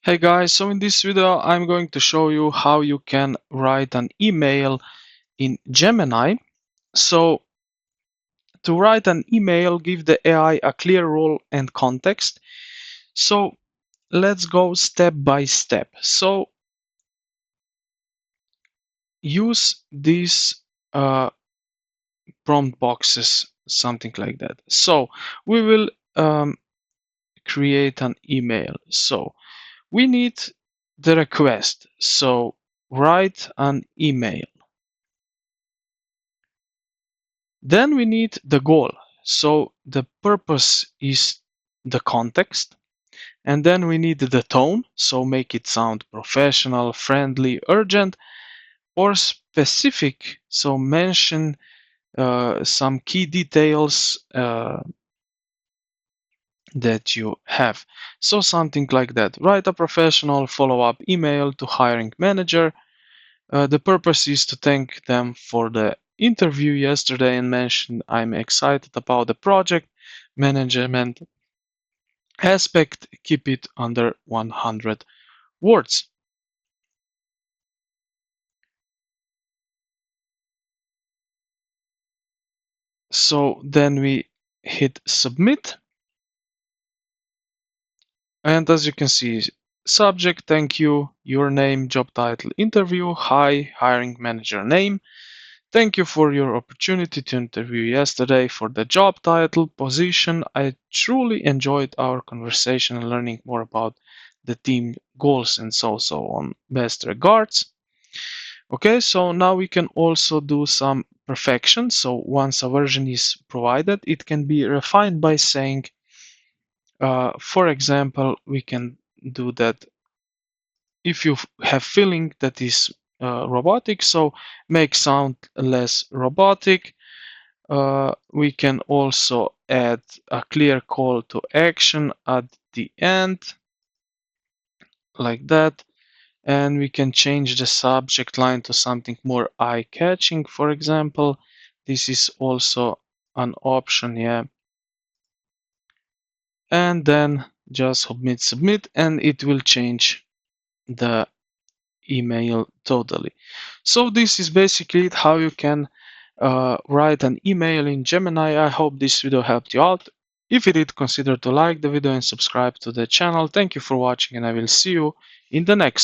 Hey guys, so in this video I'm going to show you how you can write an email in Gemini. So to write an email, give the AI a clear role and context. So let's go step by step. So use these prompt boxes, something like that. So we will create an email. So we need the request. So write an email. Then we need the goal. So the purpose is the context. And then we need the tone. So make it sound professional, friendly, urgent, or specific. So mention some key details that you have. So something like that. Write a professional follow-up email to hiring manager. The purpose is to thank them for the interview yesterday and mention I'm excited about the project management aspect. Keep it under 100 words. So then we hit submit. And as you can see, subject, thank you, your name, job title, interview, hi, hiring manager name. Thank you for your opportunity to interview yesterday for the job title, position. I truly enjoyed our conversation and learning more about the team goals and so on. Best regards. Okay, so now we can also do some perfection. So once a version is provided, it can be refined by saying, for example, we can do that if you have feeling that is robotic, so make sound less robotic. We can also add a clear call to action at the end, like that. And we can change the subject line to something more eye-catching, for example. This is also an option, yeah. And then just submit, and it will change the email totally. So this is basically it, how you can write an email in Gemini. I hope this video helped you out. If you did, consider to like the video and subscribe to the channel. Thank you for watching, and I will see you in the next.